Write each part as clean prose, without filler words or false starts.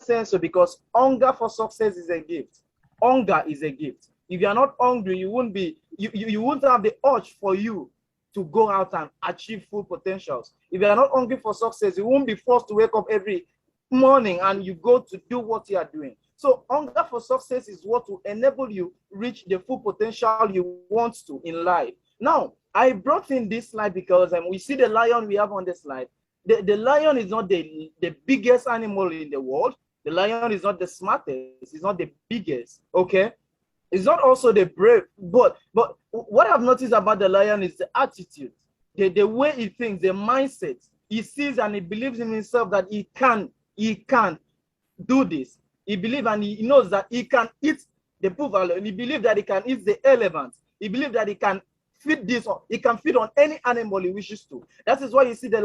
saying so because hunger for success is a gift. Hunger is a gift. If you are not hungry, you won't have the urge for you to go out and achieve full potentials. If you are not hungry for success, you won't be forced to wake up every morning and you go to do what you are doing. So hunger for success is what will enable you reach the full potential you want to in life. Now, I brought in this slide because we see the lion we have on the slide. The lion is not the biggest animal in the world. The lion is not the smartest. It's not the biggest. Okay. It's not also the brave. But what I've noticed about the lion is the attitude, the way he thinks, the mindset. He sees and he believes in himself that he can do this. He believes and he knows that he can eat the buffalo. And he believes that he can eat the elephant. He believes that he can feed this, or he can feed on any animal he wishes to. That is why you see the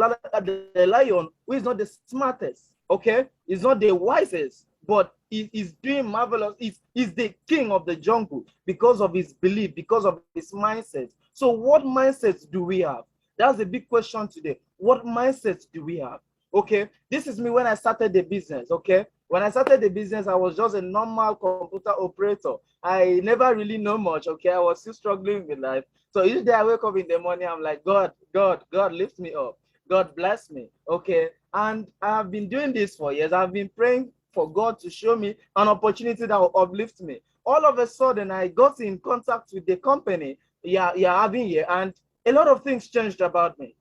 lion, who is not the smartest, okay? He's not the wisest, but he is doing marvelous. He's the king of the jungle because of his belief, because of his mindset. So what mindsets do we have? That's a big question today. What mindsets do we have? Okay, this is me when I started the business, okay? When I started the business, I was just a normal computer operator. I never really know much, okay? I was still struggling with life. So each day I wake up in the morning, I'm like, God, lift me up. God bless me, okay? And I have been doing this for years. I've been praying for God to show me an opportunity that will uplift me. All of a sudden, I got in contact with the company you're having here, and a lot of things changed about me.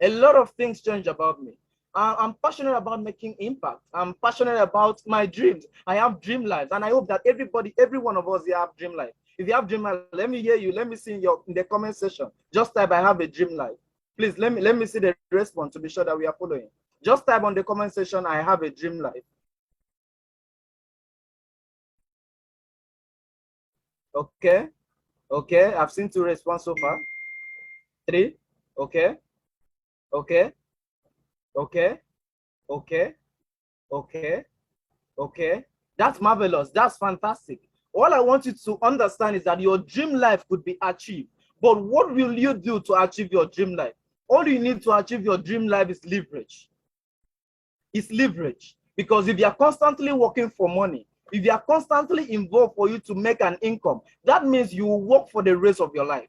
A lot of things changed about me. I'm passionate about making impact. I'm passionate about my dreams. I have dream lives, and I hope that every one of us here have dream life. If you have dream life, let me hear you. Let me see in the comment section. Just type I have a dream life. Please let me see the response to be sure that we are following. Just type on the comment section I have a dream life. Okay. Okay. I've seen 2 responses so far. 3. Okay. Okay. Okay. Okay. Okay. Okay. That's marvelous. That's fantastic. All I want you to understand is that your dream life could be achieved. But what will you do to achieve your dream life? All you need to achieve your dream life is leverage. It's leverage. Because if you are constantly working for money, if you are constantly involved for you to make an income, that means you will work for the rest of your life.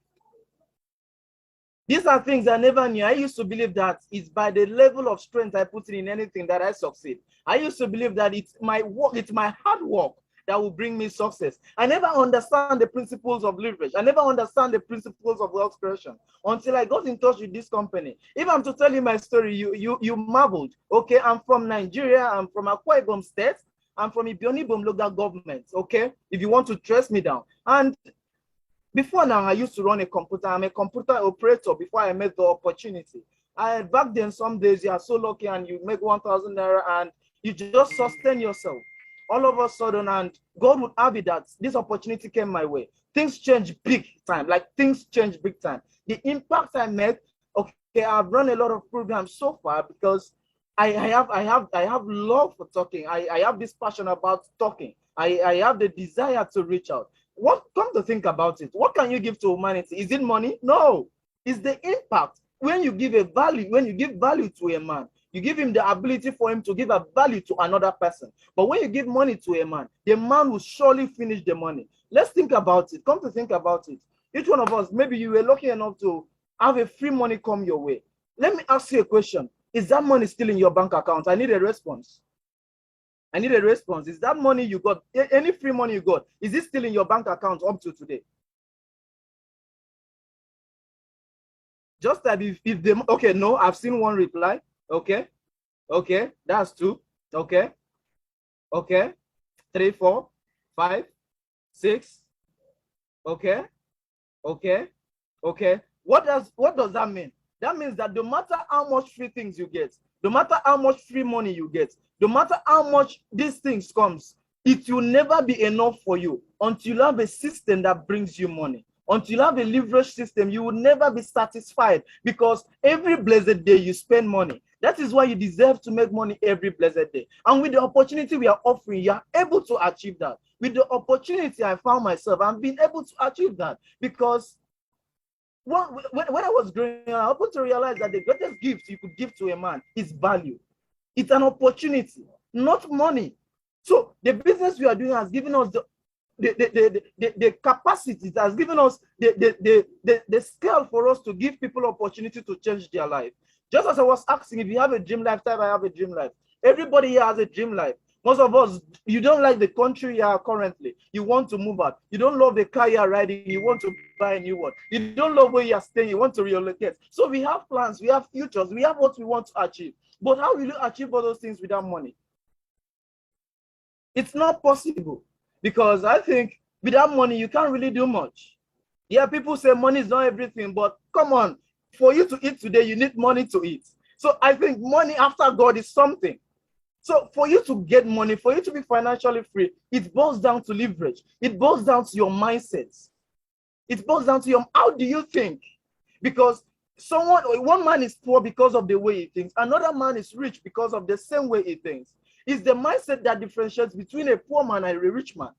These are things I never knew. I used to believe that it's by the level of strength I put in anything that I succeed. I used to believe that it's my work, it's my hard work that will bring me success. I never understand the principles of leverage. I never understand the principles of wealth creation until I got in touch with this company. If I'm to tell you my story, you marveled. Okay, I'm from Nigeria. I'm from Akwa Ibom State. I'm from Ibom local government. Okay, if you want to trace me down. And before now, I used to run a computer. I'm a computer operator before I met the opportunity. Back then, some days you are so lucky and you make 1,000 naira and you just sustain yourself. All of a sudden, and God would have it that this opportunity came my way. Things change big time, like things change big time. The impact I made, okay, I've run a lot of programs so far because I have love for talking. I have this passion about talking. I have the desire to reach out. What, come to think about it, what can you give to humanity? Is it money? No, it's the impact. When you give value to a man, you give him the ability for him to give a value to another person. But when you give money to a man, the man will surely finish the money. Let's think about it. Come to think about it. Each one of us, maybe you were lucky enough to have a free money come your way. Let me ask you a question. Is that money still in your bank account? I need a response. I need a response. Is that money you got, any free money you got, is it still in your bank account up to today? Just that if they, okay, no, I've seen 1 reply. Okay. Okay. That's 2. Okay. Okay. 3, 4, 5, 6. Okay. Okay. Okay. What does that mean? That means that no matter how much free things you get, no matter how much free money you get, no matter how much these things comes, it will never be enough for you until you have a system that brings you money. Until you have a leverage system, you will never be satisfied because every blessed day you spend money. That is why you deserve to make money every blessed day. And with the opportunity we are offering, you are able to achieve that. With the opportunity I found myself, I've been able to achieve that because when I was growing up, I happened to realize that the greatest gift you could give to a man is value. It's an opportunity. not money. So the business we are doing has given us the capacity, that has given us the scale for us to give people opportunity to change their life. Just as I was asking, if you have a dream lifestyle, I have a dream life. Everybody here has a dream life. Most of us, you don't like the country you are currently. You want to move out. You don't love the car you are riding. You want to buy a new one. You don't love where you are staying. You want to relocate. So we have plans. We have futures. We have what we want to achieve. But how will you achieve all those things without money? It's not possible, because I think without money, you can't really do much. Yeah, people say money is not everything, but come on, for you to eat today, you need money to eat. So I think money after God is something. So for you to get money, for you to be financially free, it boils down to leverage. It boils down to your mindset. It boils down to how do you think? Because one man is poor because of the way he thinks. Another man is rich because of the same way he thinks. It's the mindset that differentiates between a poor man and a rich man.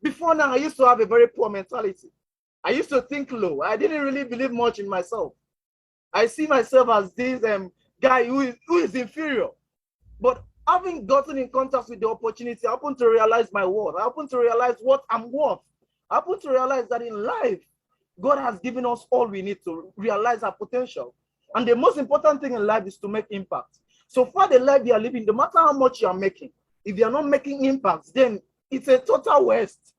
Before now, I used to have a very poor mentality. I used to think low. I didn't really believe much in myself. I see myself as this guy who is inferior. But having gotten in contact with the opportunity, I happen to realize my worth. I happen to realize what I'm worth. I happen to realize that in life, God has given us all we need to realize our potential. And the most important thing in life is to make impact. So far, the life you are living, no matter how much you are making, if you are not making impact, then it's a total waste.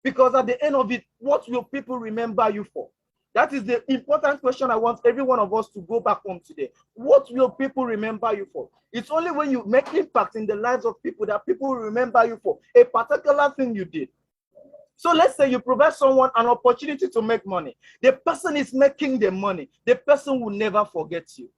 Because at the end of it, what will people remember you for? That is the important question I want every one of us to go back home today. What will people remember you for? It's only when you make impact in the lives of people that people will remember you for a particular thing you did. So let's say you provide someone an opportunity to make money. The person is making the money. The person will never forget you.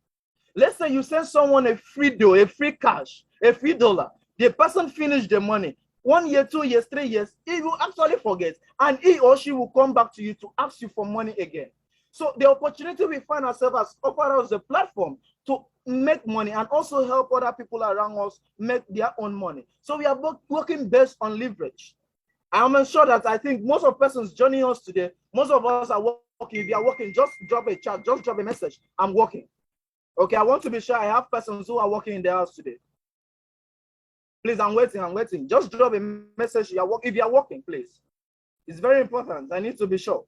Let's say you send someone a free dough, a free cash, a free dollar. The person finished the money. 1 year, 2 years, 3 years, he will actually forget. And he or she will come back to you to ask you for money again. So the opportunity we find ourselves as offer us a platform to make money and also help other people around us make their own money. So we are both working based on leverage. I am sure that I think most of persons joining us today, most of us are working. If you are working, just drop a chat, just drop a message. I'm working. Okay, I want to be sure I have persons who are working in the house today. Please, I'm waiting. Just drop a message. If you are working, please. It's very important. I need to be sure.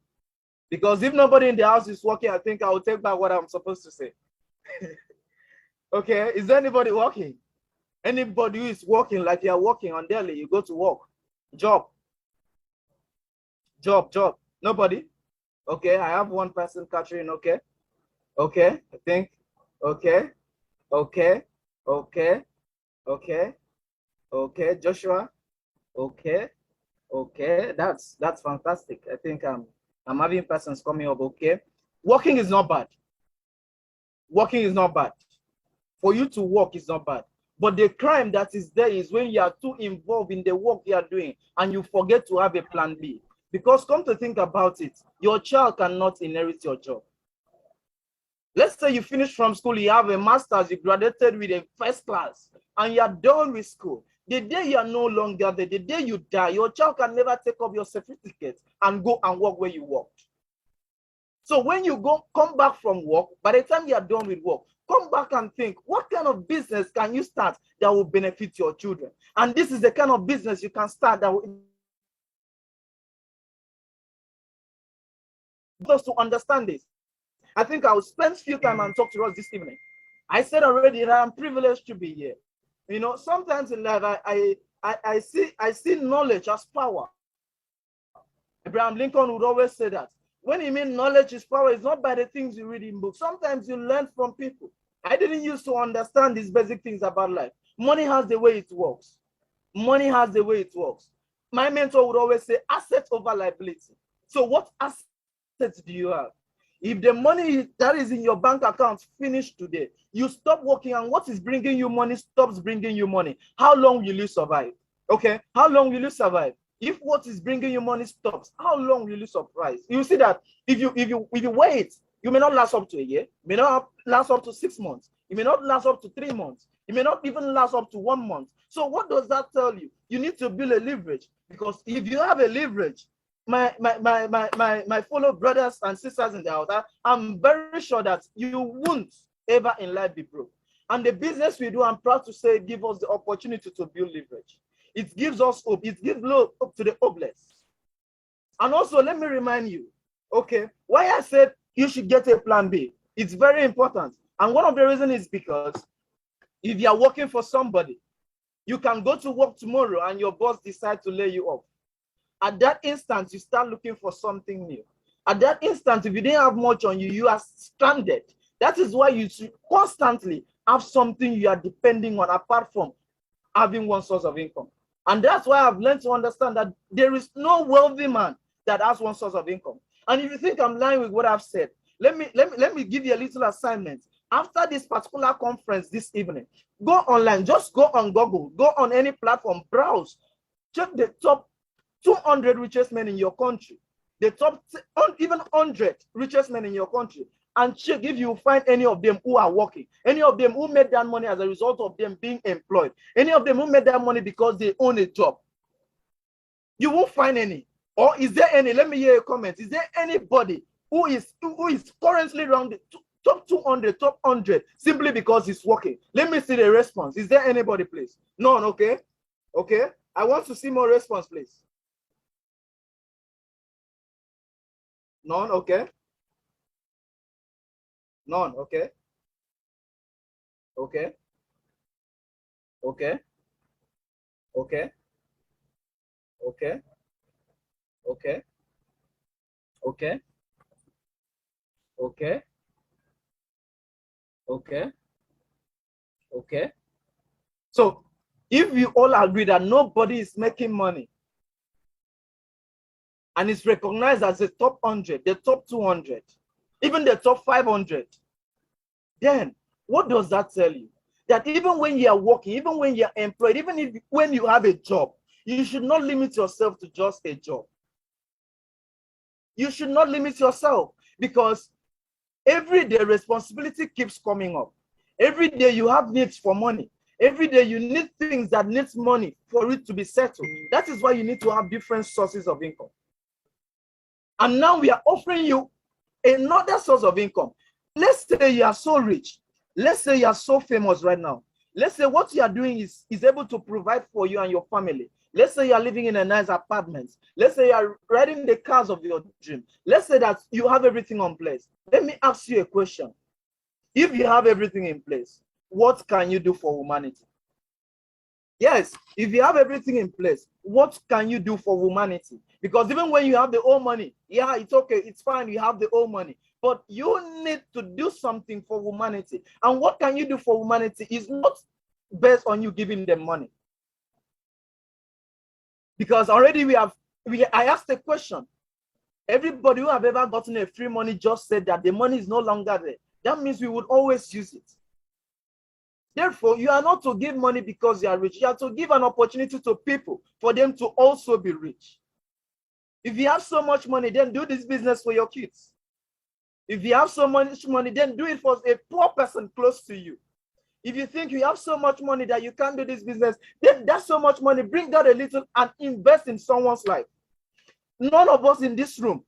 Because if nobody in the house is working, I think I will take back what I'm supposed to say. Okay, is there anybody working? Anybody who is working like you are working on daily, you go to work. Job. Nobody? Okay, I have one person, Catherine. Okay, I think. Okay, Joshua. Okay, that's fantastic. I think I'm having persons coming up. Okay, working is not bad. For you to work is not bad. But the crime that is there is when you are too involved in the work you are doing and you forget to have a plan B. Because come to think about it, your child cannot inherit your job. Let's say you finish from school, you have a master's, you graduated with a first class, and you are done with school. The day you are no longer there, the day you die, your child can never take up your certificate and go and work where you worked. So when you come back from work, by the time you are done with work, come back and think, what kind of business can you start that will benefit your children? And this is the kind of business you can start that will us to understand this. I think I'll spend few time and talk to us this evening. I said already that I'm privileged to be here. You know, sometimes in life I see knowledge as power. Abraham Lincoln would always say that. When he means knowledge is power, it's not by the things you read in books. Sometimes you learn from people. I didn't used to understand these basic things about life. Money has the way it works. My mentor would always say asset over liability. So what assets do you have? If the money that is in your bank account finished today, you stop working and what is bringing you money stops bringing you money. How long will you survive? Okay, how long will you survive? If what is bringing you money stops, how long will you survive? You see that if you wait, you may not last up to a year, you may not last up to 6 months, you may not last up to 3 months, you may not even last up to 1 month. So what does that tell you? You need to build a leverage, because if you have a leverage, my fellow brothers and sisters in the house, I'm very sure that you won't ever in life be broke. And the business we do, I'm proud to say, gives us the opportunity to build leverage. It gives us hope. It gives hope to the hopeless. And also, let me remind you, okay, why I said you should get a plan B. It's very important. And one of the reasons is because if you are working for somebody, you can go to work tomorrow and your boss decides to lay you off. At that instant, you start looking for something new. At that instant, if you didn't have much on you, you are stranded. That is why you should constantly have something you are depending on apart from having one source of income. And that's why I've learned to understand that there is no wealthy man that has one source of income. And if you think I'm lying with what I've said, let me give you a little assignment. After this particular conference this evening, go online, just go on Google, go on any platform, browse, check the top 200 richest men in your country, the top even 100 richest men in your country, and check if you find any of them who are working, any of them who made that money as a result of them being employed, any of them who made that money because they own a job. You won't find any. Or is there any? Let me hear a comment. Is there anybody who is currently around the top 200, top 100 simply because he's working? Let me see the response. Is there anybody, please? None. Okay. Okay. I want to see more response, please. None. Okay. None. Okay. Okay. Okay. Okay. Okay. Okay. Okay. Okay. Okay. Okay. So if you all agree that nobody is making money and it's recognized as the top 100, the top 200, even the top 500, then what does that tell you? That even when you are working, even when you are employed, even when you have a job, you should not limit yourself to just a job. You should not limit yourself, because every day responsibility keeps coming up. Every day you have needs for money. Every day you need things that needs money for it to be settled. That is why you need to have different sources of income. And now we are offering you another source of income. Let's say you are so rich. Let's say you are so famous right now. Let's say what you are doing is able to provide for you and your family. Let's say you are living in a nice apartment. Let's say you are riding the cars of your dream. Let's say that you have everything in place. Let me ask you a question. If you have everything in place, what can you do for humanity? Yes, if you have everything in place, what can you do for humanity? Because even when you have the old money, yeah, it's okay, it's fine, you have the old money, but you need to do something for humanity. And what can you do for humanity is not based on you giving them money. Because already I asked a question. Everybody who have ever gotten a free money just said that the money is no longer there. That means we would always use it. Therefore, you are not to give money because you are rich. You are to give an opportunity to people for them to also be rich. If you have so much money, then do this business for your kids. If you have so much money, then do it for a poor person close to you. If you think you have so much money that you can't do this business, then that's so much money, bring out a little and invest in someone's life. None of us in this room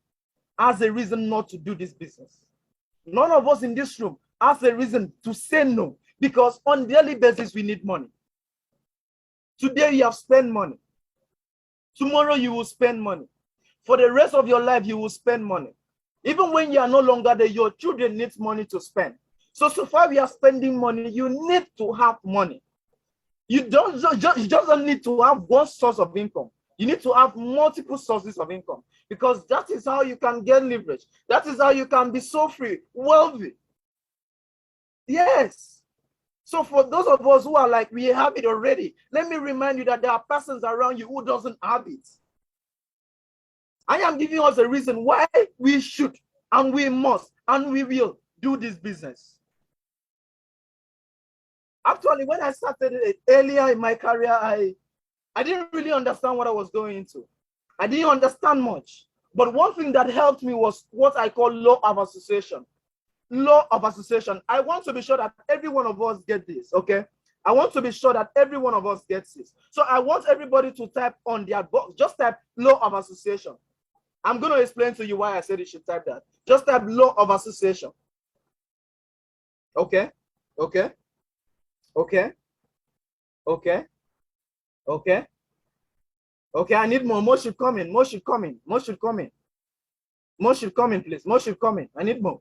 has a reason not to do this business. None of us in this room has a reason to say no, because on a daily basis, we need money. Today, you have spent money. Tomorrow, you will spend money. For the rest of your life, you will spend money. Even when you are no longer there, your children need money to spend. So far we are spending money, you need to have money. You just don't need to have one source of income. You need to have multiple sources of income, because that is how you can get leverage. That is how you can be so free, wealthy. Yes. So for those of us who are like, we have it already, let me remind you that there are persons around you who doesn't have it. I am giving us a reason why we should and we must and we will do this business. Actually, when I started it earlier in my career, I didn't really understand what I was going into. I didn't understand much. But one thing that helped me was what I call law of association. Law of association. I want to be sure that every one of us get this, okay? I want to be sure that every one of us gets this. So I want everybody to type on their box, just type law of association. I'm going to explain to you why I said you should type that. Just type law of association. Okay? Okay? Okay. Okay. Okay. Okay. I need more. More should come in. More should come in. More should come in. More should come in, please. More should come in. I need more.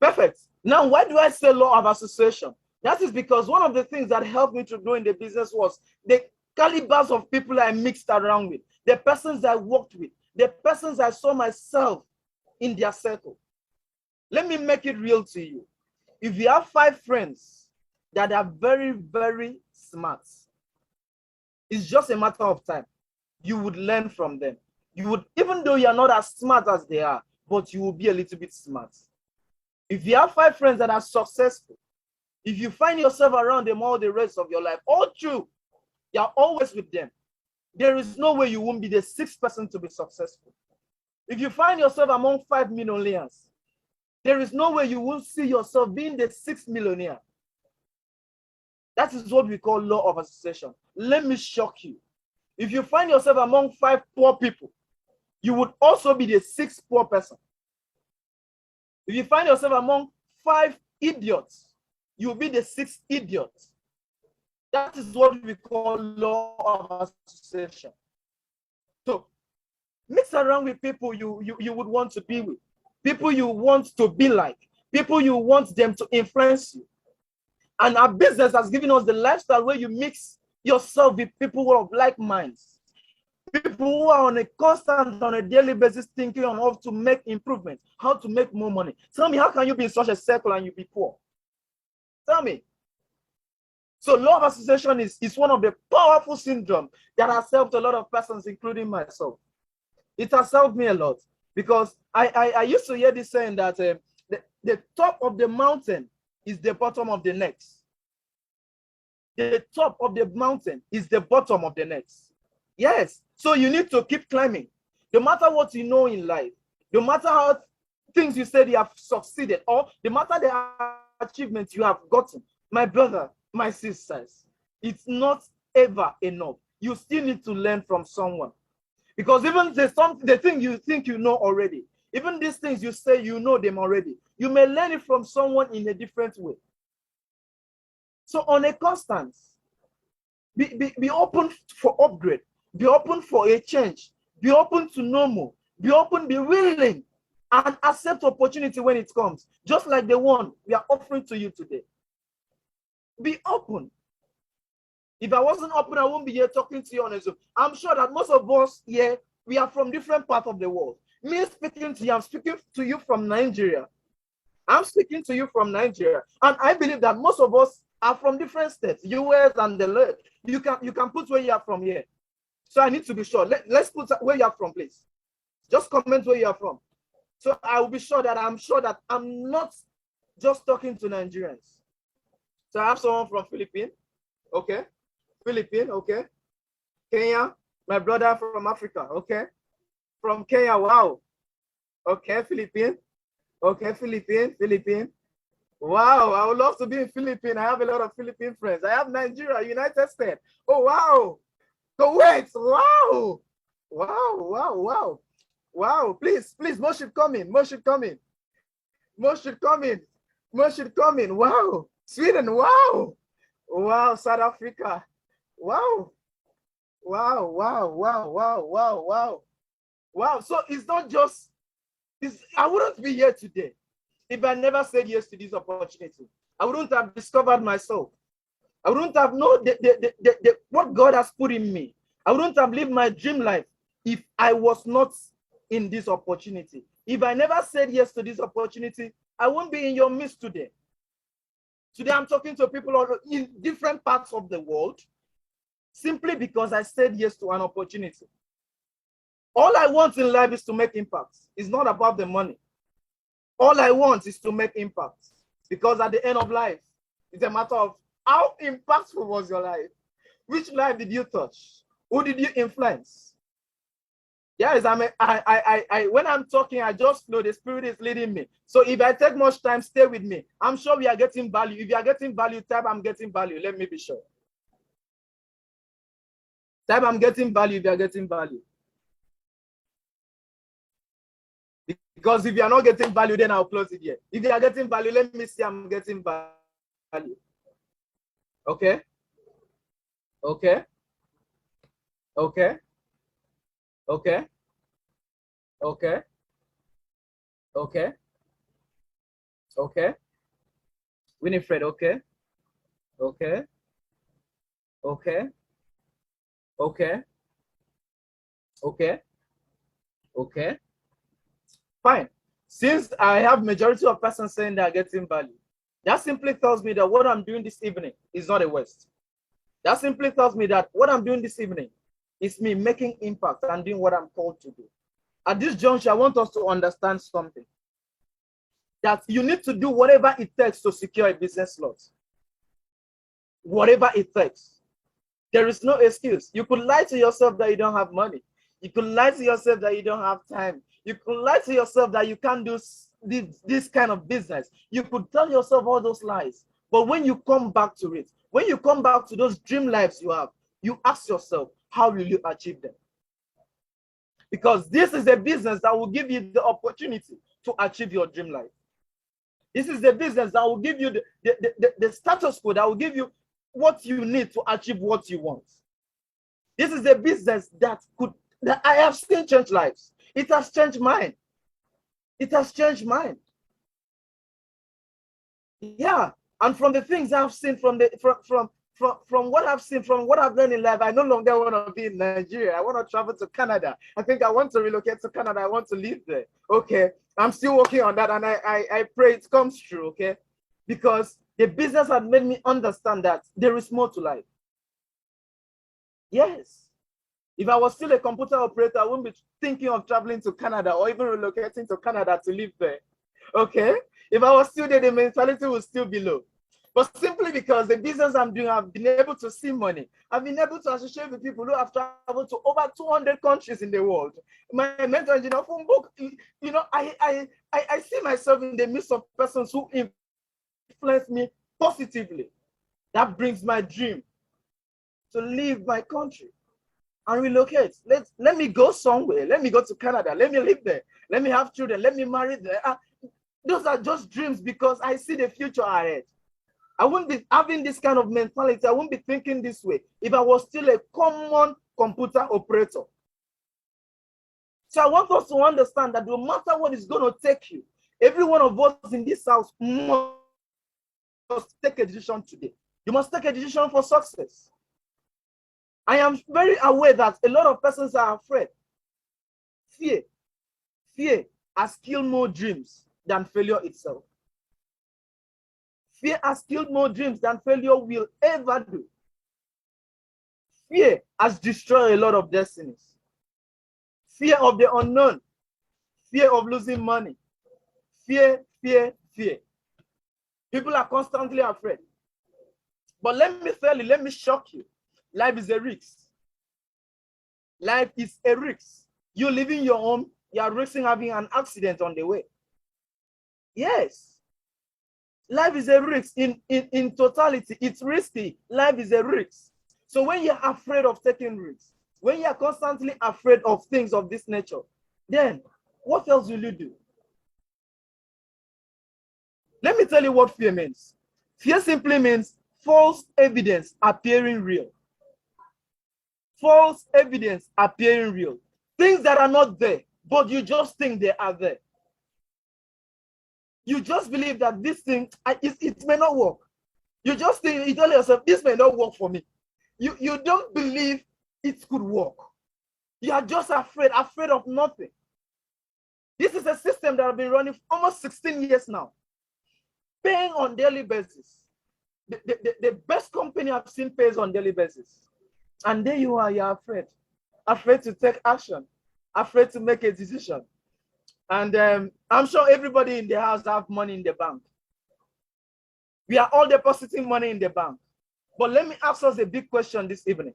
Perfect. Now, why do I say law of association? That is because one of the things that helped me to grow in the business was the calibers of people I mixed around with, the persons I worked with, the persons I saw myself in their circle. Let me make it real to you. If you have 5 friends that are very, very smart, it's just a matter of time. You would learn from them. You would, even though you're not as smart as they are, but you will be a little bit smart. If you have 5 friends that are successful, if you find yourself around them all the rest of your life, all true, you're always with them, there is no way you won't be the 6th person to be successful. If you find yourself among 5 millionaires, there is no way you won't see yourself being the 6th millionaire. That is what we call law of association. Let me shock you. If you find yourself among 5 poor people, you would also be the 6th poor person. If you find yourself among 5 idiots, you will be the 6th idiot. That is what we call law of association. So mix around with people you would want to be with, people you want to be like, people you want them to influence you. And our business has given us the lifestyle where you mix yourself with people who are of like minds, people who are on a constant, on a daily basis thinking on how to make improvements, how to make more money. Tell me, how can you be in such a circle and you be poor? Tell me. So law of association is one of the powerful syndromes that has helped a lot of persons, including myself. It has helped me a lot because I used to hear this saying that the top of the mountain is the bottom of the next. The top of the mountain is the bottom of the next. Yes. So you need to keep climbing. No matter what you know in life, no matter how things you said you have succeeded, or no matter the achievements you have gotten, my brother, my sisters, it's not ever enough. You still need to learn from someone. Because even the thing you think you know already, even these things you say you know them already, you may learn it from someone in a different way. So on a constant, be open for upgrade, be open for a change, be open to know more, be open, be willing, and accept opportunity when it comes, just like the one we are offering to you today. Be open. If I wasn't open, I won't be here talking to you on a Zoom. I'm sure that most of us here, we are from different parts of the world. Me speaking to you, I'm speaking to you from Nigeria. I'm speaking to you from Nigeria. And I believe that most of us are from different states, US and the Lord. You can put where you are from here. So I need to be sure. Let's put where you are from, please. Just comment where you are from. So I will be sure that I'm not just talking to Nigerians. So I have someone from Philippines. Okay. Philippines, okay. Kenya, my brother from Africa, okay. From Kenya, wow. Okay, Philippines. Okay, Philippines. Wow, I would love to be in Philippines. I have a lot of Philippine friends. I have Nigeria, United States. Oh, wow. Kuwait, wow. Wow. Please, more should come in. More should come in. Wow. Sweden, wow. Wow, South Africa. Wow. Wow. So it's not just, I wouldn't be here today if I never said yes to this opportunity. I wouldn't have discovered myself. I wouldn't have known what God has put in me. I wouldn't have lived my dream life if I was not in this opportunity. If I never said yes to this opportunity, I won't be in your midst today. Today, I'm talking to people in different parts of the world simply because I said yes to an opportunity. All I want in life is to make impact. It's not about the money. All I want is to make impact. Because at the end of life, it's a matter of how impactful was your life? Which life did you touch? Who did you influence? Yes, when I'm talking, I just flow. The Spirit is leading me. So if I take much time, stay with me. I'm sure we are getting value. If you are getting value, type I'm getting value. Let me be sure. Type I'm getting value if you are getting value. Because if you are not getting value, then I'll close it here. If you are getting value, let me see I'm getting value. value. Okay? Okay? Okay? Okay? Okay? Okay? Okay? Winifred, okay? Okay? Okay? Okay? Okay? Okay? Fine. Since I have majority of persons saying they are getting value, that simply tells me that what I'm doing this evening is not a waste. That simply tells me that what I'm doing this evening is me making impact and doing what I'm called to do. At this juncture, I want us to understand something. That you need to do whatever it takes to secure a business slot. Whatever it takes. There is no excuse. You could lie to yourself that you don't have money. You could lie to yourself that you don't have time. You could lie to yourself that you can't do this kind of business. You could tell yourself all those lies. But when you come back to it, when you come back to those dream lives you have, you ask yourself, how will you achieve them? Because this is a business that will give you the opportunity to achieve your dream life. This is the business that will give you the status quo, that will give you what you need to achieve what you want. This is a business that I have seen change lives. It has changed mine. It has changed mine. Yeah, and from the things I've seen, from what I've seen, from what I've learned in life, I no longer want to be in Nigeria. I want to travel to Canada. I think I want to relocate to Canada. I want to live there. Okay, I'm still working on that, and I pray it comes true. Okay, because the business had made me understand that there is more to life. Yes. If I was still a computer operator, I wouldn't be thinking of traveling to Canada or even relocating to Canada to live there. Okay? If I was still there, the mentality would still be low. But simply because the business I'm doing, I've been able to see money. I've been able to associate with people who have traveled to over 200 countries in the world. My mentor engineer from book, I see myself in the midst of persons who influence me positively. That brings my dream to leave my country and relocate. Let me go somewhere. Let me go to Canada. Let me live there. Let me have children. Let me marry there. Those are just dreams because I see the future ahead. I wouldn't be having this kind of mentality. I wouldn't be thinking this way if I was still a common computer operator. So I want us to understand that no matter what is going to take you, every one of us in this house must take a decision today. You must take a decision for success. I am very aware that a lot of persons are afraid. Fear has killed more dreams than failure itself. Fear has killed more dreams than failure will ever do. Fear has destroyed a lot of destinies. Fear of the unknown. Fear of losing money. Fear. People are constantly afraid. But let me tell you, let me shock you. Life is a risk. Life is a risk. You leaving your home, you are risking having an accident on the way. Yes. Life is a risk. In totality, it's risky. Life is a risk. So when you're afraid of taking risks, when you're constantly afraid of things of this nature, then what else will you do? Let me tell you what fear means. Fear simply means false evidence appearing real. False evidence appearing real. Things that are not there, but you just think they are there. You just believe that this thing, it may not work. You just think, you tell yourself, this may not work for me. You don't believe it could work. You are just afraid of nothing. This is a system that has been running for almost 16 years now. Paying on daily basis. The best company I've seen pays on daily basis. And there you are, you're afraid. Afraid to take action. Afraid to make a decision. And I'm sure everybody in the house have money in the bank. We are all depositing money in the bank. But let me ask us a big question this evening.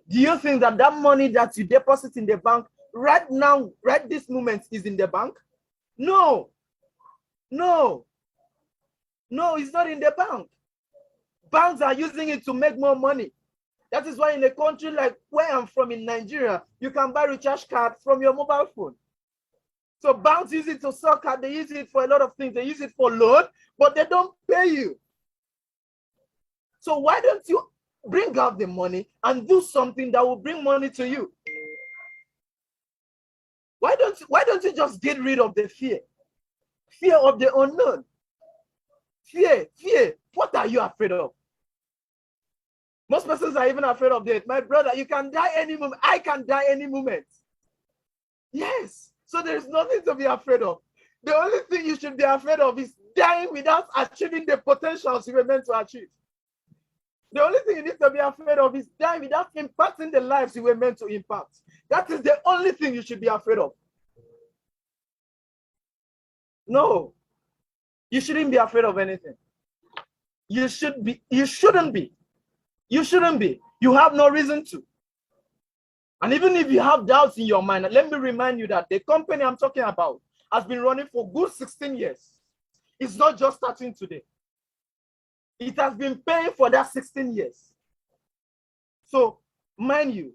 Do you think that that money that you deposit in the bank right now, right this moment, is in the bank? No. No. No, it's not in the bank. Banks are using it to make more money. That is why in a country like where I'm from in Nigeria, you can buy recharge card from your mobile phone. So banks use it to sell card. They use it for a lot of things. They use it for loan, but they don't pay you. So why don't you bring out the money and do something that will bring money to you? Why don't you just get rid of the fear? Fear of the unknown. Fear. What are you afraid of? Most persons are even afraid of death. My brother, you can die any moment. I can die any moment. Yes. So there's nothing to be afraid of. The only thing you should be afraid of is dying without achieving the potentials you were meant to achieve. The only thing you need to be afraid of is dying without impacting the lives you were meant to impact. That is the only thing you should be afraid of. No, you shouldn't be afraid of anything. You shouldn't be. You shouldn't be. You have no reason to. And even if you have doubts in your mind, let me remind you that the company I'm talking about has been running for good 16 years. It's not just starting today. It has been paying for that 16 years. So, mind you,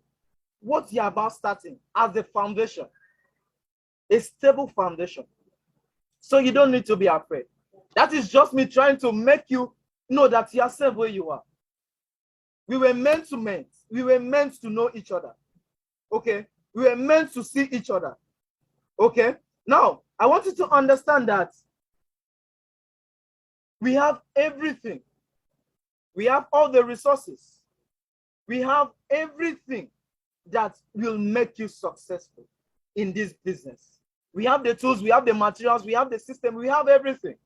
what you're about starting as the foundation, a stable foundation. So you don't need to be afraid. That is just me trying to make you know that you are safe where you are. We were meant to meet. We were meant to know each other. Okay? We were meant to see each other. Okay? Now, I want you to understand that we have everything. We have all the resources. We have everything that will make you successful in this business. We have the tools, we have the materials, we have the system, we have everything.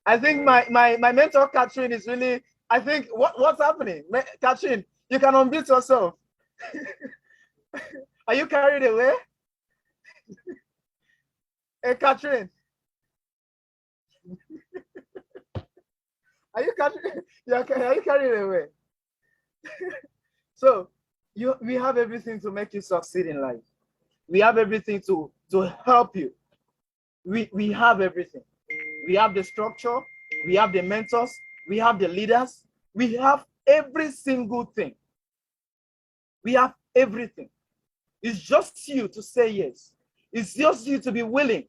I think my mentor, Catherine, is really, I think, what's happening? Catherine, you can unmute yourself. Are you carried away? Hey, Catherine. Are you carried away? So we have everything to make you succeed in life. We have everything to help you. We have everything. We have the structure. We have the mentors. We have the leaders. We have every single thing. We have everything. It's just you to say yes. It's just you to be willing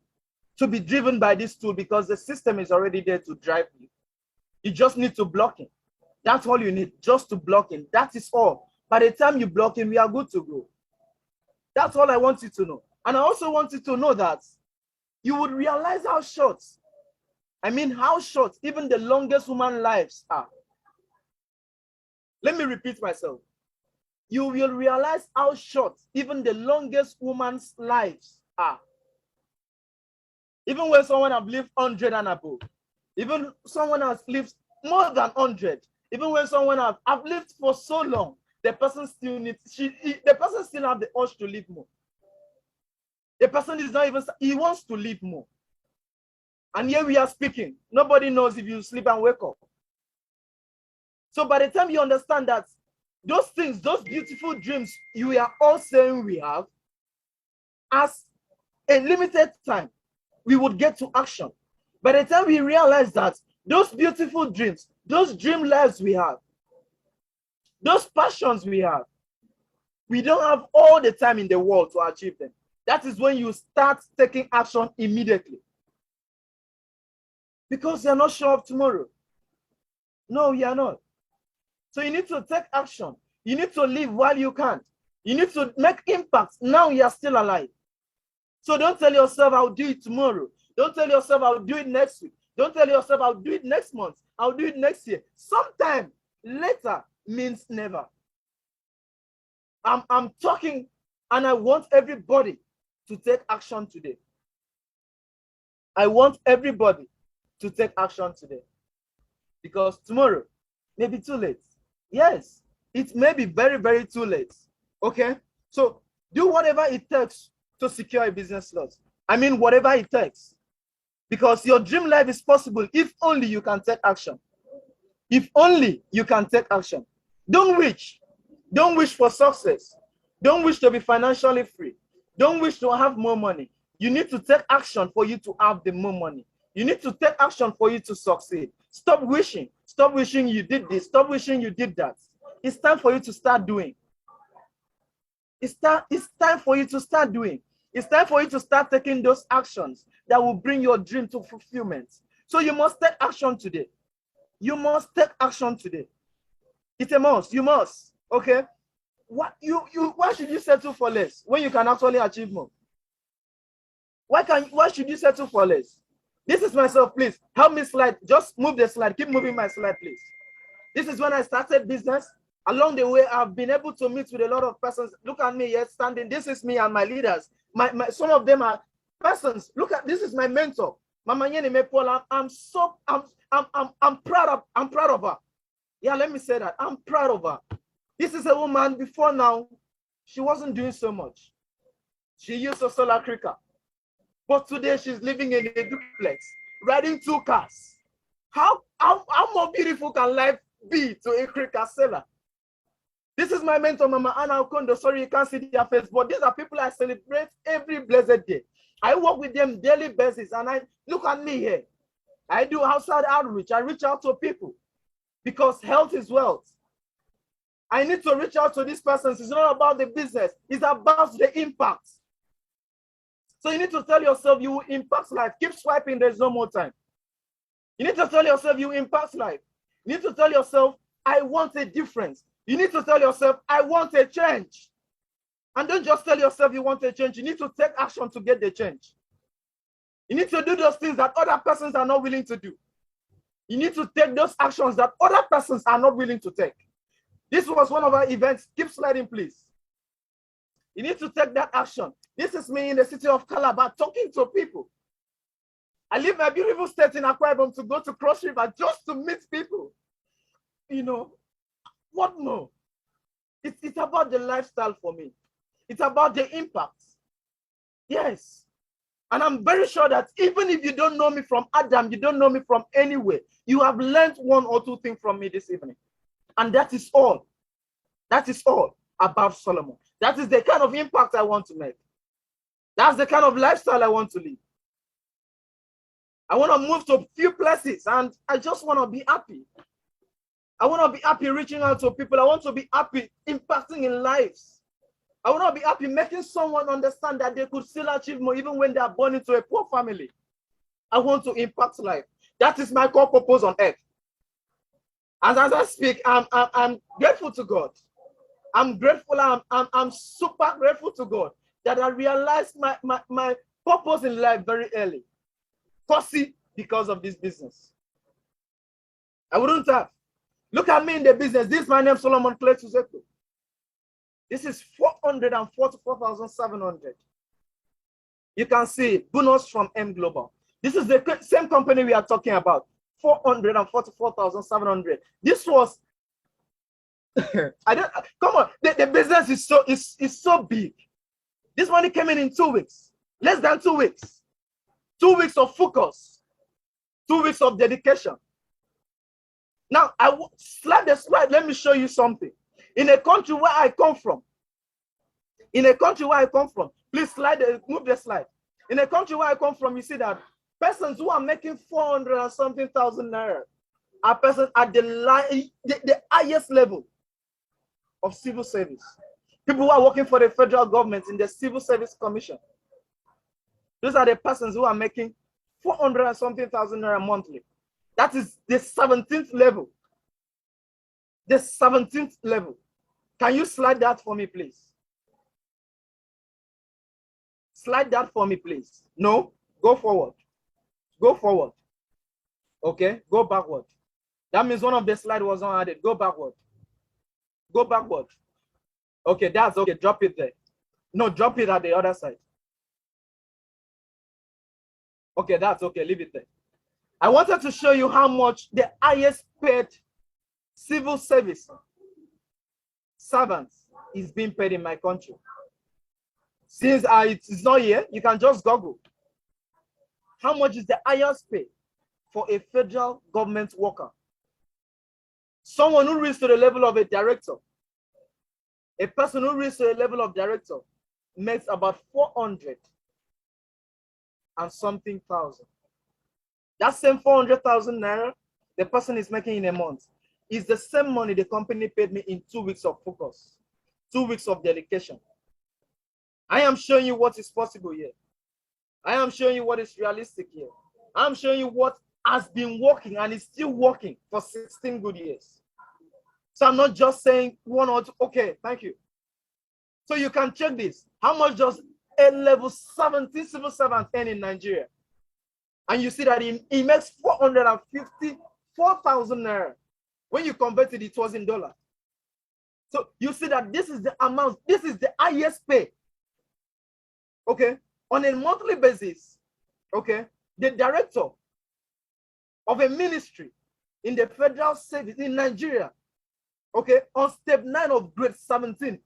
to be driven by this tool, because the system is already there to drive you. You just need to block it. That's all you need, just to block it. That is all. By the time you block it, we are good to go. That's all I want you to know. And I also want you to know that you would realize how short, how short even the longest woman lives are. Let me repeat myself. You will realize how short even the longest woman's lives are. Even when someone has lived 100 and above, even someone has lived more than 100, even when someone has lived for so long, the person still needs, the person still have the urge to live more. The person is not even, he wants to live more. And here we are speaking. Nobody knows if you sleep and wake up. So by the time you understand that those things, those beautiful dreams you are all saying we have, as a limited time, we would get to action. By the time we realize that those beautiful dreams, those dream lives we have, those passions we have, we don't have all the time in the world to achieve them. That is when you start taking action immediately. Because you're not sure of tomorrow. No, you're not. So you need to take action. You need to live while you can. You need to make impact now you're still alive. So don't tell yourself, I'll do it tomorrow. Don't tell yourself, I'll do it next week. Don't tell yourself, I'll do it next month. I'll do it next year. Sometime later means never. I'm talking, and I want everybody to take action today. I want everybody to take action today. Because tomorrow may be too late. Yes, it may be very, very too late. Okay? So do whatever it takes to secure a business slot. Whatever it takes. Because your dream life is possible if only you can take action. If only you can take action. Don't wish. Don't wish for success. Don't wish to be financially free. Don't wish to have more money. You need to take action for you to have the more money. You need to take action for you to succeed. Stop wishing. Stop wishing you did this. Stop wishing you did that. It's time for you to start doing. It's time for you to start doing. It's time for you to start taking those actions that will bring your dream to fulfillment. So you must take action today. You must take action today. It's a must. You must. Okay. Why should you settle for less when you can actually achieve more? Why should you settle for less? This is myself, please. Help me slide. Just move the slide. Keep moving my slide, please. This is when I started business. Along the way, I've been able to meet with a lot of persons. Look at me here standing. This is me and my leaders. Some of them are persons. Look at, this is my mentor. Mama Yenime Paul. I'm proud of her. Yeah, let me say that. I'm proud of her. This is a woman before now. She wasn't doing so much. She used a solar cracker. But today she's living in a duplex, riding 2 cars. How more beautiful can life be to a cracker seller? This is my mentor, Mama Anna Okondo. Sorry, you can't see their face, but these are people I celebrate every blessed day. I work with them daily basis, and I look at me here. I do outside outreach. I reach out to people because health is wealth. I need to reach out to these persons. It's not about the business. It's about the impact. So you need to tell yourself you will impact life. Keep swiping. There's no more time. You need to tell yourself you impact life. You need to tell yourself, I want a difference. You need to tell yourself, I want a change. And don't just tell yourself you want a change. You need to take action to get the change. You need to do those things that other persons are not willing to do. You need to take those actions that other persons are not willing to take. This was one of our events. Keep sliding, please. You need to take that action. This is me in the city of Calabar talking to people. I leave my beautiful state in Akwa Ibom to go to Cross River just to meet people. You know, what more? It's about the lifestyle for me. It's about the impact. Yes. And I'm very sure that even if you don't know me from Adam, you don't know me from anywhere, you have learned 1 or 2 things from me this evening. And that is all. That is all about Solomon. That is the kind of impact I want to make. That's the kind of lifestyle I want to live. I want to move to a few places and I just want to be happy. I want to be happy reaching out to people. I want to be happy impacting in lives. I want to be happy making someone understand that they could still achieve more even when they are born into a poor family. I want to impact life. That is my core purpose on earth. And as I speak, I'm grateful to God. I'm grateful. I'm super grateful to God that I realized my purpose in life very early. Firstly, because of this business. I wouldn't have. Look at me in the business. This is my name, Solomon Cletus Ekpe. This is 444,700. You can see bonus from M Global. This is the same company we are talking about. 444,700. This was I don't come on. The business is so big. This money came in 2 weeks, less than 2 weeks. 2 weeks of focus, 2 weeks of dedication. Now I slide the slide. Let me show you something. In a country where I come from, please move the slide. In a country where I come from, you see that persons who are making 400 and something thousand naira are persons at the highest level of civil service. People who are working for the federal government in the Civil Service Commission. Those are the persons who are making 400 and something thousand naira monthly. That is the 17th level. The 17th level. Can you slide that for me, please? Slide that for me, please. No, go forward. Go forward. Okay, go backward. That means one of the slides was not added. Go backward. Go backward. Okay, that's okay. Drop it there. No, drop it at the other side. Okay, that's okay. Leave it there. I wanted to show you how much the highest paid civil service servants is being paid in my country. Since it is not here, you can just Google. How much is the highest pay for a federal government worker? Someone who reaches to the level of a director, a person who reaches to the level of director makes about 400 and something thousand. That same 400,000 naira the person is making in a month is the same money the company paid me in 2 weeks of focus, 2 weeks of dedication. I am showing you what is possible here. I am showing you what is realistic here. I'm showing you what has been working and is still working for 16 good years. So I'm not just saying one or two. Okay, thank you. So you can check this. How much does a level 17 civil servant earn in Nigeria? And you see that he makes 454,000 naira. When you convert it, it was in dollars. So you see that this is the amount, this is the highest pay. Okay, on a monthly basis, okay, the director of a ministry in the federal service in Nigeria, okay, on step 9 of grade 17,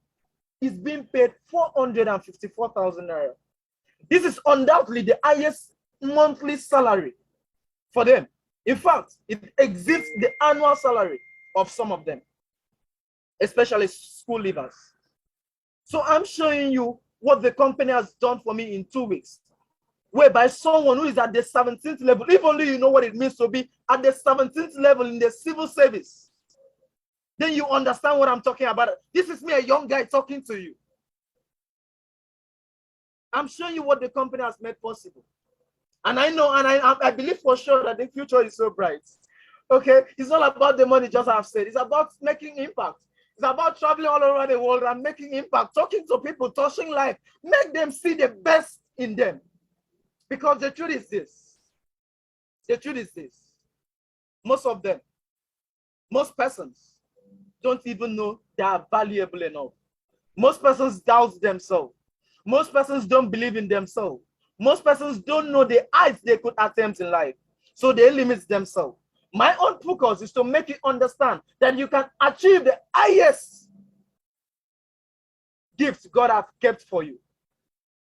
is being paid 454,000 naira. This is undoubtedly the highest monthly salary for them. In fact, it exceeds the annual salary of some of them, especially school leavers. So I'm showing you what the company has done for me in 2 weeks, whereby someone who is at the 17th level, if only you know what it means to be at the 17th level in the civil service, then you understand what I'm talking about. This is me, a young guy, talking to you. I'm showing you what the company has made possible. And I know, and I believe for sure that the future is so bright. Okay, it's not about the money, just as I've said. It's about making impact. It's about traveling all over the world and making impact, talking to people, touching life, make them see the best in them. Because the truth is this. The truth is this. Most of them, most persons don't even know they are valuable enough. Most persons doubt themselves. Most persons don't believe in themselves. Most persons don't know the heights they could attempt in life. So they limit themselves. My own focus is to make you understand that you can achieve the highest gifts God has kept for you.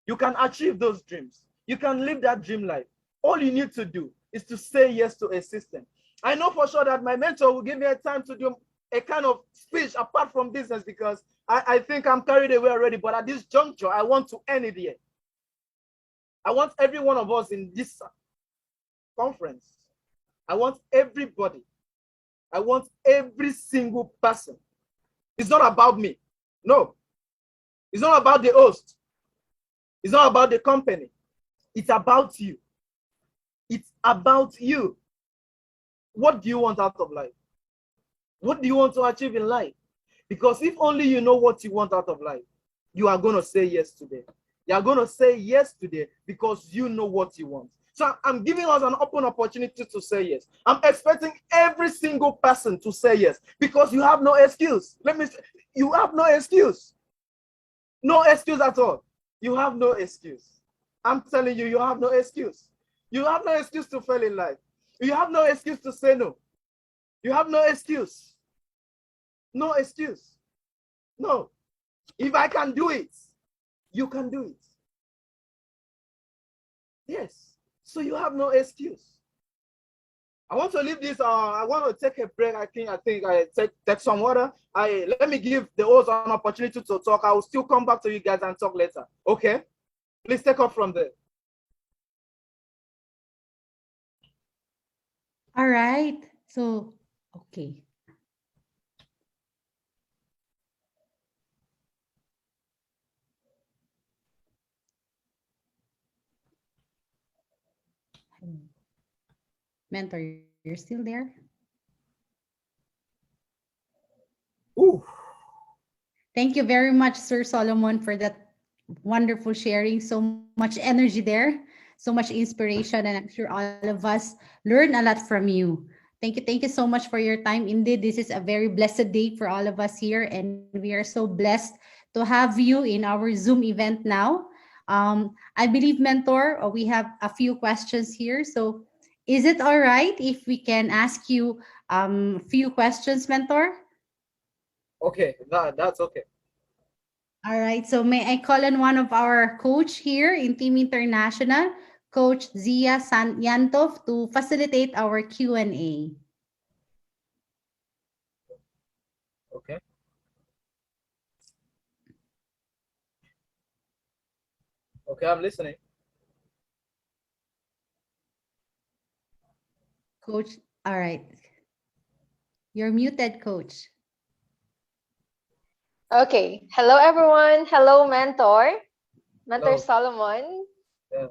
You can achieve those dreams. You can live that dream life. All you need to do is to say yes to a system. I know for sure that my mentor will give me a time to do a kind of speech apart from business, because I think I'm carried away already. But at this juncture, I want to end it here. I want every one of us in this conference. I want everybody. I want every single person. It's not about me. No. It's not about the host. It's not about the company. It's about you. It's about you. What do you want out of life? What do you want to achieve in life? Because if only you know what you want out of life, you are going to say yes today. You are going to say yes today because you know what you want. So I'm giving us an open opportunity to say yes. I'm expecting every single person to say yes because you have no excuse. Let me say, you have no excuse. No excuse at all. You have no excuse. I'm telling you, you have no excuse. You have no excuse to fail in life. You have no excuse to say no. You have no excuse. No excuse. No. If I can do it, you can do it. Yes. So you have no excuse. I want to leave this. I want to take a break. I think I take some water. Let me give the host an opportunity to talk. I will still come back to you guys and talk later. Okay? Please take off from there. All right. So, okay. Mentor, you're still there? Ooh. Thank you very much, Sir Solomon, for that wonderful sharing. So much energy there, so much inspiration, and I'm sure all of us learn a lot from you. Thank you so much for your time. Indeed, this is a very blessed day for all of us here, and we are so blessed to have you in our Zoom event now. I believe, Mentor, we have a few questions here. So, is it all right if we can ask you a few questions, Mentor? Okay, that's okay. All right. So may I call on one of our coach here in Team International, Coach Zia Yantov, to facilitate our Q&A. Okay. Okay, I'm listening. Coach, all right. You're muted, Coach. Okay. Hello, everyone. Hello, Mentor Hello. Solomon. Yeah.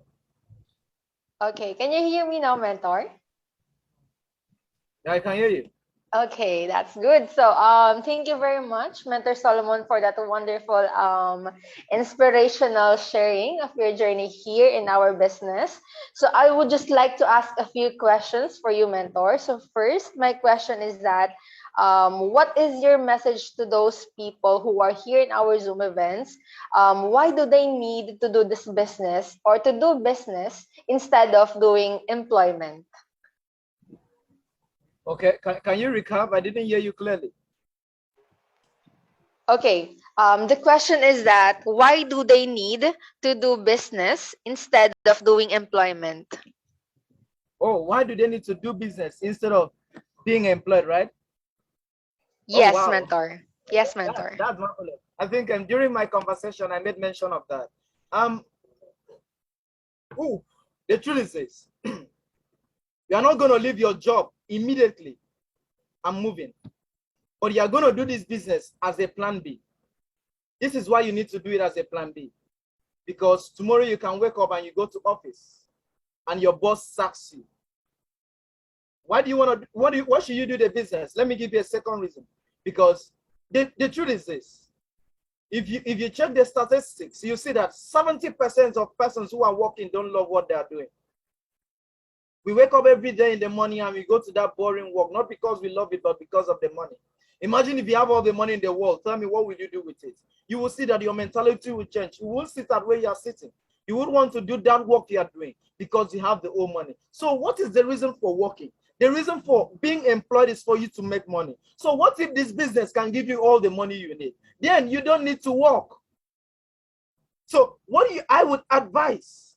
Okay. Can you hear me now, Mentor? Yeah, I can hear you. Okay, that's good. So, thank you very much, Mentor Solomon, for that wonderful, inspirational sharing of your journey here in our business. So, I would just like to ask a few questions for you, Mentor. So, first, my question is that, what is your message to those people who are here in our Zoom events? Why do they need to do this business or to do business instead of doing employment? Okay, can you recap? I didn't hear you clearly. Okay. The question is that why do they need to do business instead of doing employment? Oh, why do they need to do business instead of being employed, right? Oh, Yes, wow. mentor. Yes, That, mentor. that's marvelous. I think during my conversation, I made mention of that. Um, ooh, the truth is this. You are not going to leave your job immediately and moving, but you are going to do this business as a plan B. This is why you need to do it as a plan B, because tomorrow you can wake up and you go to office and your boss sacks you. Why do you want to, what should you do the business? Let me give you a second reason. Because the truth is this. If you check the statistics, you see that 70% of persons who are working don't love what they are doing. We wake up every day in the morning and we go to that boring work, not because we love it, but because of the money. Imagine if you have all the money in the world. Tell me, what will you do with it? You will see that your mentality will change. You won't sit at where you are sitting. You would want to do that work you are doing because you have the old money. So what is the reason for working? The reason for being employed is for you to make money. So what if this business can give you all the money you need? Then you don't need to work. So what I would advise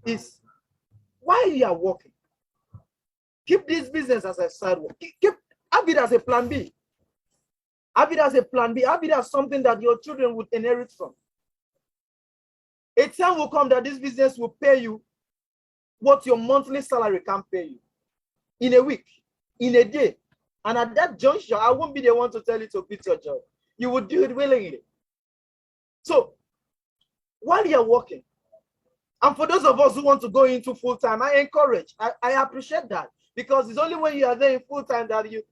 is, while you are working, keep this business as a side work. Have it as a plan B. Have it as a plan B. Have it as something that your children would inherit from. A time will come that this business will pay you what your monthly salary can pay you in a week, in a day. And at that juncture, I won't be the one to tell you to quit your job. You would do it willingly. So while you're working, and for those of us who want to go into full-time, I encourage, I appreciate that, because it's only when you are there in full-time that you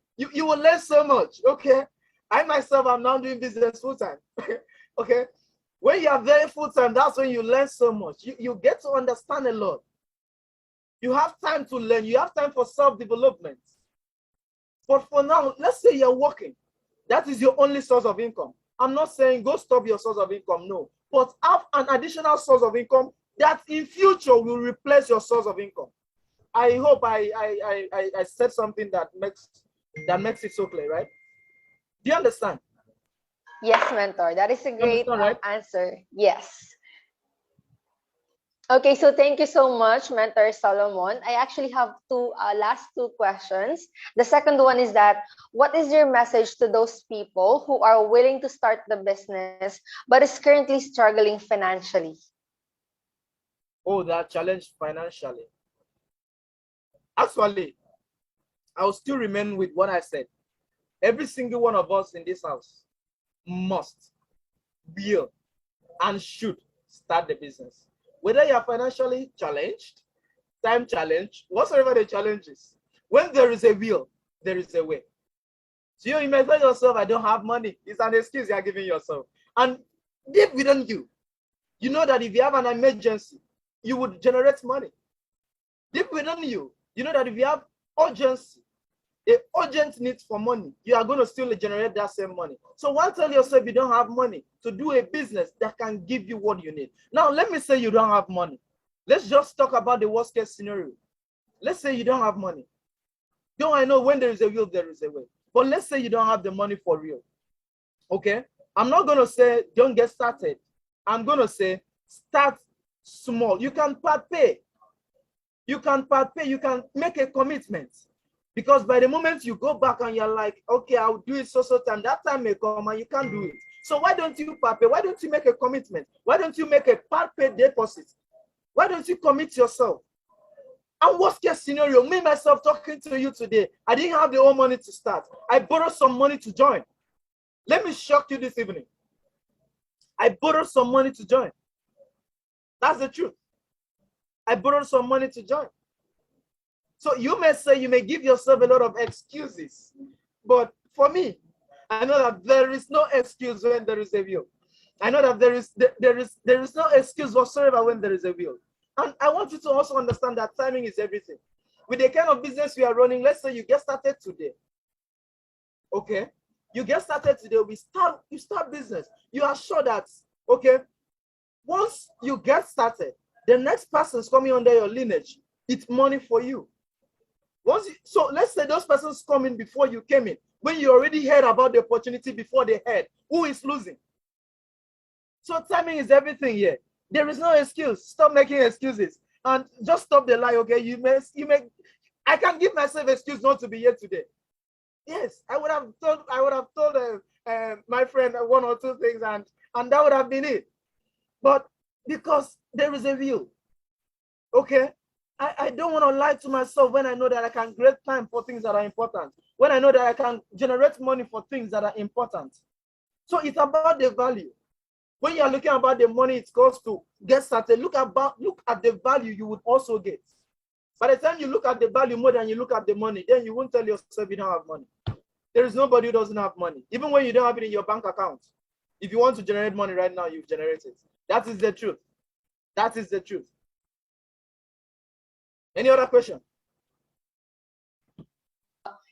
will learn so much. Okay, I myself am now doing business full-time. Okay, when you are there full-time, that's when you learn so much. You get to understand a lot. You have time to learn. You have time for self-development. But for now, let's say you're working. That is your only source of income. I'm not saying go stop your source of income, no. But have an additional source of income that in future will replace your source of income. I hope I said something that makes it so clear, right? Do you understand? Yes, mentor. That is a You great understand, right? answer. Yes. Okay, so thank you so much, Mentor Solomon. I actually have last two questions. The second one is that what is your message to those people who are willing to start the business but is currently struggling financially? Oh, that challenge financially. Actually, I'll still remain with what I said. Every single one of us in this house must, will, and should start the business. Whether you are financially challenged, time challenge, whatsoever the challenge is, when there is a will, there is a way. So you may tell yourself, I don't have money. It's an excuse you are giving yourself. And deep within you, you know that if you have an emergency, you would generate money. Deep within you, you know that if you have urgency, a urgent need for money, you are going to still generate that same money. So why tell yourself you don't have money to do a business that can give you what you need? Now, let me say you don't have money. Let's just talk about the worst case scenario. Let's say you don't have money. Don't I know when there is a will, there is a way. But let's say you don't have the money for real. Okay? I'm not going to say don't get started. I'm going to say start small. You can part pay. You can part pay. You can make a commitment. Because by the moment you go back and you're like, okay, I'll do it so time, that time may come and you can't do it. So why don't you part pay? Why don't you make a commitment? Why don't you make a part pay deposit? Why don't you commit yourself? And worst case scenario, me myself talking to you today, I didn't have the whole money to start. I borrowed some money to join. Let me shock you this evening. I borrowed some money to join. That's the truth. I borrowed some money to join. So you may say, you may give yourself a lot of excuses. But for me, I know that there is no excuse when there is a will. I know that there is no excuse whatsoever when there is a will. And I want you to also understand that timing is everything. With the kind of business we are running, let's say you get started today. Okay? You get started today, you start business. You are sure that, okay, once you get started, the next person is coming under your lineage. It's money for you. So let's say those persons come in before you came in. When you already heard about the opportunity before they heard, who is losing? So timing is everything here. There is no excuse. Stop making excuses and just stop the lie. Okay, I can give myself excuse not to be here today. Yes, I would have told my friend one or two things, and that would have been it. But because there is a will, okay, I don't want to lie to myself when I know that I can create time for things that are important. When I know that I can generate money for things that are important. So it's about the value. When you are looking about the money it costs to get started, look at the value you would also get. By the time you look at the value more than you look at the money, then you won't tell yourself you don't have money. There is nobody who doesn't have money. Even when you don't have it in your bank account. If you want to generate money right now, you generate it. That is the truth. That is the truth. Any other question?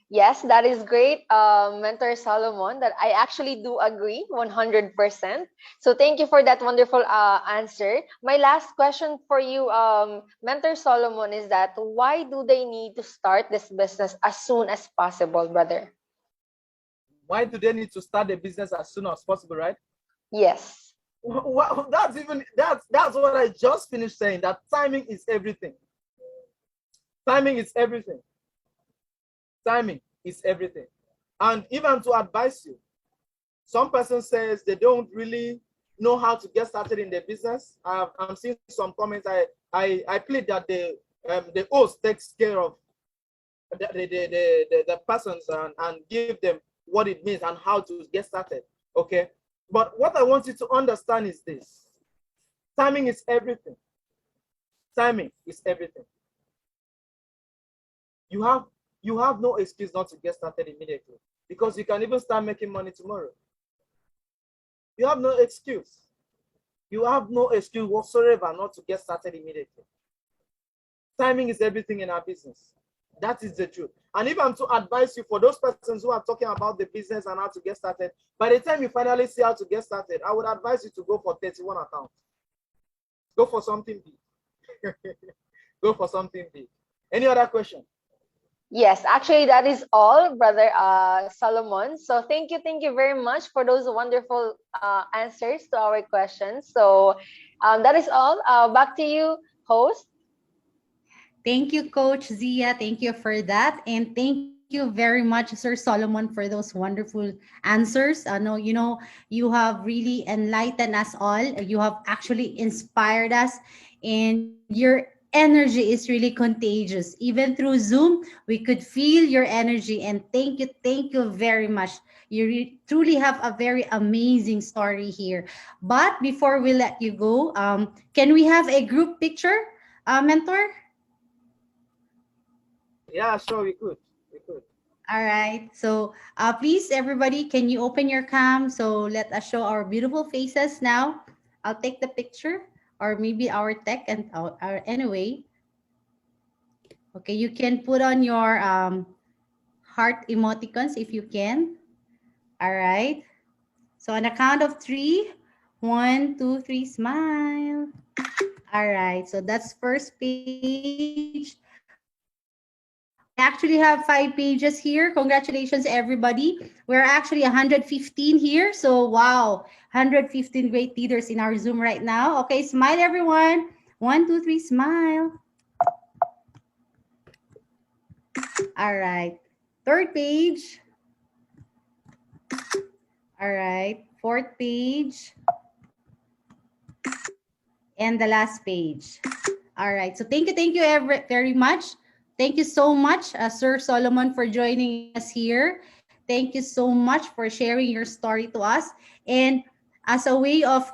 Yes, that is great, Mentor Solomon, that I actually do agree 100%. So thank you for that wonderful answer. My last question for you, Mentor Solomon, is that why do they need to start this business as soon as possible, brother? Why do they need to start the business as soon as possible, right? Yes. Well, that's what I just finished saying, that timing is everything. Timing is everything. Timing is everything. And even to advise you, some person says they don't really know how to get started in their business. I'm seeing some comments. I plead that the host takes care of the persons and give them what it means and how to get started. Okay. But what I want you to understand is this: timing is everything. Timing is everything. You have no excuse not to get started immediately, because you can even start making money tomorrow. You have no excuse. You have no excuse whatsoever not to get started immediately. Timing is everything in our business. That is the truth. And if I'm to advise you, for those persons who are talking about the business and how to get started, by the time you finally see how to get started, I would advise you to go for 31 accounts. Go for something big. Go for something big. Any other question? Yes, actually, that is all, Brother Solomon. So thank you very much for those wonderful answers to our questions. So that is all. Back to you, host. Thank you, Coach Zia. Thank you for that. And thank you very much, Sir Solomon, for those wonderful answers. I know, you have really enlightened us all. You have actually inspired us, and your energy is really contagious. Even through Zoom, we could feel your energy. And thank you very much. You truly have a very amazing story here. But before we let you go, can we have a group picture, Mentor? Yeah, sure, we could. We could. All right. So, please, everybody, can you open your cam? So, let us show our beautiful faces now. I'll take the picture, or maybe our tech, and anyway. Okay, you can put on your heart emoticons if you can. All right. So, on the count of three, 1, 2, 3, smile. All right. So, that's first page. We actually have 5 pages here. Congratulations, everybody. We're actually 115 here. So, wow, 115 great leaders in our Zoom right now. Okay, smile, everyone. 1, 2, 3, smile. All right. Third page. All right. Fourth page. And the last page. All right. So thank you very much. Thank you so much, Sir Solomon, for joining us here. Thank you so much for sharing your story to us. And as a way of,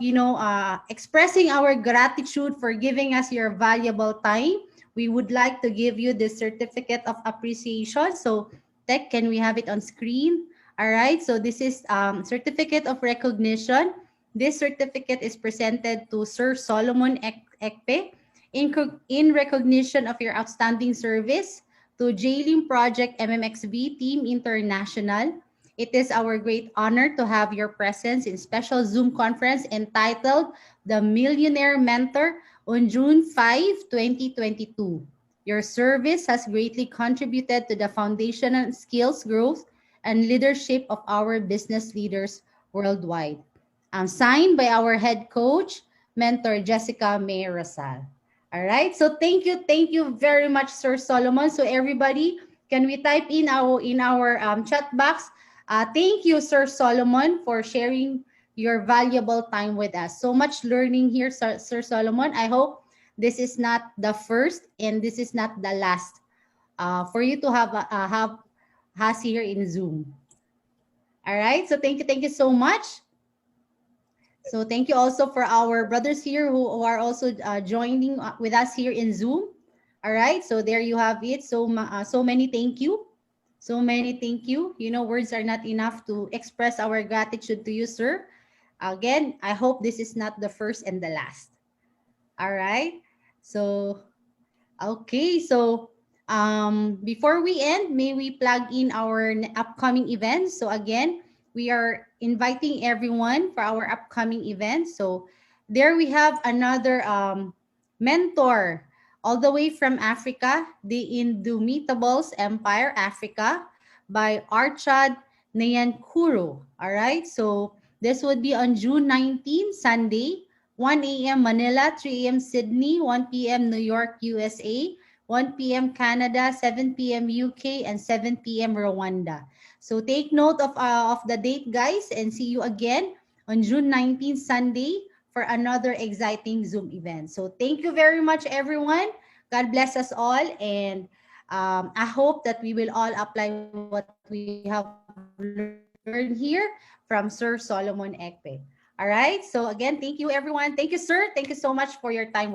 expressing our gratitude for giving us your valuable time, we would like to give you this certificate of appreciation. So Tech, can we have it on screen? All right, so this is certificate of recognition. This certificate is presented to Sir Solomon Ekpe in recognition of your outstanding service to Jailing Project MMXV Team International. It is our great honor to have your presence in special Zoom conference entitled The Millionaire Mentor on June 5, 2022. Your service has greatly contributed to the foundational skills growth and leadership of our business leaders worldwide. Signed by our head coach, mentor Jessica May Rosal. All right. So thank you very much, Sir Solomon. So everybody, can we type in our chat box? Thank you, Sir Solomon, for sharing your valuable time with us. So much learning here, Sir Solomon. I hope this is not the first and this is not the last for you to have us here in Zoom. All right. So thank you so much. So thank you also for our brothers here who are also joining with us here in Zoom. All right. So there you have it. So many thank you. So many thank you. You know, words are not enough to express our gratitude to you, sir. Again, I hope this is not the first and the last. All right. So okay, so before we end, may we plug in our upcoming events. So again, we are inviting everyone for our upcoming events. So there we have another mentor all the way from Africa, the Indomitables Empire Africa by Archad Nyankuru. All right, so this would be on June 19, Sunday, 1 a.m. Manila, 3 a.m. Sydney, 1 p.m. New York, USA, 1 p.m. Canada, 7 p.m. UK, and 7 p.m. Rwanda. So take note of the date, guys, and see you again on June 19th, Sunday, for another exciting Zoom event. So thank you very much, everyone. God bless us all, and I hope that we will all apply what we have learned here from Sir Solomon Ekpe. All right. So again, thank you, everyone. Thank you, sir. Thank you so much for your time with us.